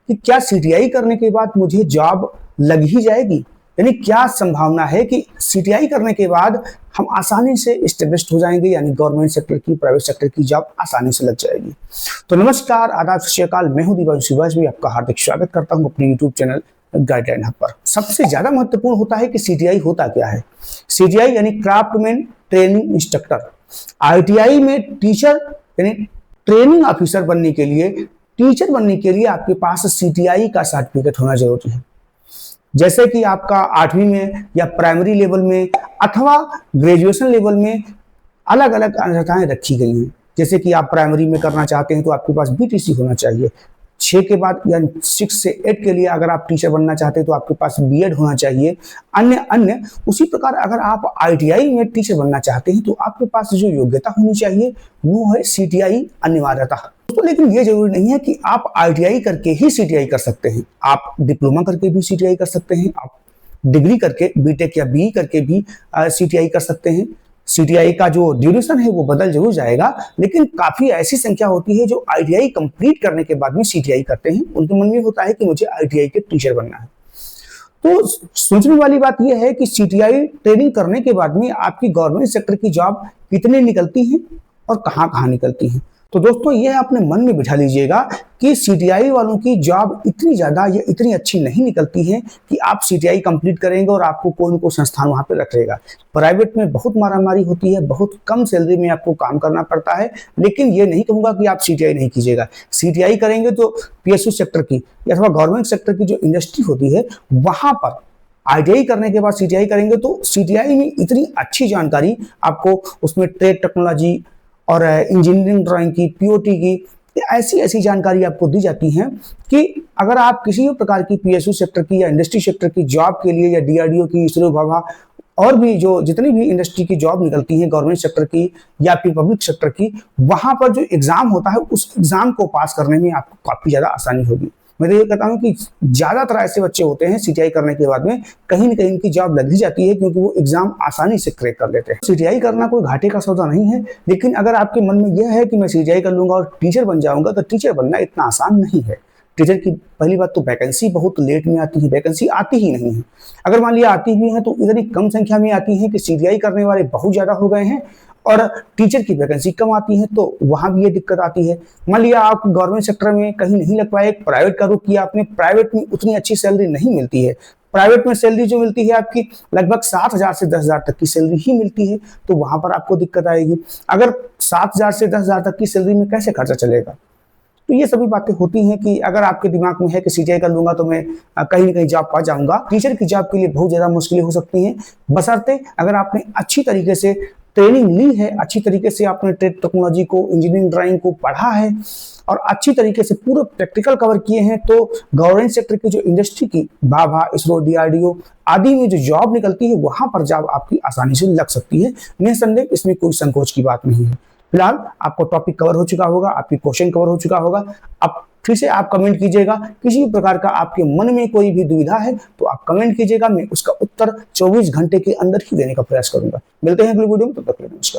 कि क्या सीटीआई करने के बाद मुझे जॉब लग ही जाएगी, यानी क्या संभावना है कि सीटीआई करने के बाद हम आसानी से एस्टेब्लिश्ड हो जाएंगे, यानी गवर्नमेंट सेक्टर की, प्राइवेट सेक्टर की जॉब आसानी से लग जाएगी। तो नमस्कार, आदाब, सत श्री अकाल, मैं हूं दिवांशु भी आपका हार्दिक स्वागत करता हूं अपने यूट्यूब चैनल गाइडलाइन हब पर। सबसे ज्यादा महत्वपूर्ण होता है कि सीटीआई होता क्या है। सीटीआई यानी क्राफ्टमैन ट्रेनिंग इंस्ट्रक्टर। आईटीआई में टीचर यानी ट्रेनिंग ऑफिसर बनने के लिए, टीचर बनने के लिए आपके पास सीटीआई का सर्टिफिकेट होना जरूरी है। जैसे कि आपका 8वीं में या प्राइमरी लेवल में अथवा ग्रेजुएशन लेवल में अलग अलग अर्हताएं रखी गई हैं। जैसे कि आप प्राइमरी में करना चाहते हैं तो आपके पास बीटीसी होना चाहिए। 6 के बाद या 6 से 8 के लिए अगर आप टीचर बनना चाहते हैं तो आपके पास बीएड होना चाहिए। अन्य उसी प्रकार अगर आप आईटीआई में टीचर बनना चाहते हैं तो आपके पास जो योग्यता होनी चाहिए वो है सीटीआई अनिवार्यता। तो लेकिन ये जरूरी नहीं है कि आप आईटीआई करके ही सीटीआई कर सकते हैं। आप डिप्लोमा करके भी सीटीआई कर सकते हैं, आप डिग्री करके, बीटेक या बीई करके भी सीटीआई कर सकते हैं। सीटीआई का जो ड्यूरेशन है वो बदल जरूर जाएगा, लेकिन काफी ऐसी संख्या होती है जो आईटीआई कंप्लीट करने के बाद में सीटीआई करते हैं। उनके मन में होता है कि मुझे आईटीआई के टीचर बनना है। तो सोचने वाली बात यह है कि सीटीआई ट्रेनिंग करने के बाद में आपकी गवर्नमेंट सेक्टर की जॉब कितनी निकलती है और कहाँ निकलती है। तो दोस्तों यह अपने मन में बिठा लीजिएगा कि सीटीआई वालों की जॉब इतनी ज्यादा या इतनी अच्छी नहीं निकलती है कि आप सीटीआई कंप्लीट करेंगे और आपको कोई न कोई संस्थान वहां पे रख लेगा। प्राइवेट में बहुत मारामारी होती है, बहुत कम सैलरी में आपको काम करना पड़ता है। लेकिन ये नहीं कहूंगा कि आप सीटीआई नहीं कीजिएगा। सीटीआई करेंगे तो पीएसयू सेक्टर की अथवा गवर्नमेंट सेक्टर की जो इंडस्ट्री होती है वहां पर, आईटीआई करने के बाद सीटीआई करेंगे तो सीटीआई में इतनी अच्छी जानकारी आपको, उसमें ट्रेड टेक्नोलॉजी और इंजीनियरिंग ड्राइंग की, पीओटी की, ऐसी जानकारी आपको दी जाती है कि अगर आप किसी भी प्रकार की पीएसयू सेक्टर की या इंडस्ट्री सेक्टर की जॉब के लिए या डीआरडीओ की, इसरो, भाभा और भी जो जितनी भी इंडस्ट्री की जॉब निकलती है गवर्नमेंट सेक्टर की या फिर पब्लिक सेक्टर की, वहां पर जो एग्जाम होता है उस एग्जाम को पास करने में आपको काफी ज्यादा आसानी होगी। मैं तो ये कहता हूं कि ज्यादातर ऐसे बच्चे होते हैं सीटीआई करने के बाद में कहीं न कहीं उनकी जॉब लग ही जाती है, क्योंकि वो एग्जाम आसानी से क्रैक कर लेते हैं। सीटीआई करना कोई घाटे का सौदा नहीं है, लेकिन अगर आपके मन में यह है कि मैं सीटीआई कर लूंगा और टीचर बन जाऊंगा, तो टीचर बनना इतना आसान नहीं है। टीचर की पहली बात तो वैकेंसी बहुत लेट में आती है, वैकेंसी आती ही नहीं है। अगर मान लिया आती भी है तो इतनी कम संख्या में आती है कि सीटीआई करने वाले बहुत ज्यादा हो गए हैं और टीचर की वैकेंसी कम आती है, तो वहां भी ये दिक्कत आती है। मान लिया आप गवर्नमेंट सेक्टर में कहीं नहीं लग पाए, प्राइवेट का रुख किया आपने, प्राइवेट में उतनी अच्छी सैलरी नहीं मिलती है। प्राइवेट में सैलरी जो मिलती है आपकी लगभग 7,000 से 10,000 तक की सैलरी ही मिलती है, तो वहां पर आपको दिक्कत आएगी। अगर 7,000 से 10,000 तक की सैलरी में कैसे खर्चा चलेगा। तो ये सभी बातें होती हैं कि अगर आपके दिमाग में है कि सीटीआई कर लूंगा तो मैं कहीं न कहीं जॉब पा जाऊंगा। टीचर की जॉब के लिए बहुत ज्यादा मुश्किलें हो सकती हैं, बशर्ते अगर आपने अच्छी तरीके से ट्रेनिंग ली है, अच्छी तरीके से आपने ट्रेड टेक्नोलॉजी को, इंजीनियरिंग ड्राइंग को पढ़ा है और अच्छी तरीके से पूरे प्रैक्टिकल कवर किए हैं, तो गवर्नमेंट सेक्टर की जो इंडस्ट्री की, भाभा, इसरो, डीआरडीओ आदि में जो जॉब निकलती है वहां पर जॉब आपकी आसानी से लग सकती है। निसंदेह इसमें कोई संकोच की बात नहीं है। फिलहाल आपको टॉपिक कवर हो चुका होगा, आपकी क्वेश्चन कवर हो चुका होगा। अब फिर से आप कमेंट कीजिएगा, किसी भी प्रकार का आपके मन में कोई भी दुविधा है तो आप कमेंट कीजिएगा, मैं उसका उत्तर 24 घंटे के अंदर ही देने का प्रयास करूंगा। मिलते हैं अगली वीडियो में, तब तक के लिए नमस्कार।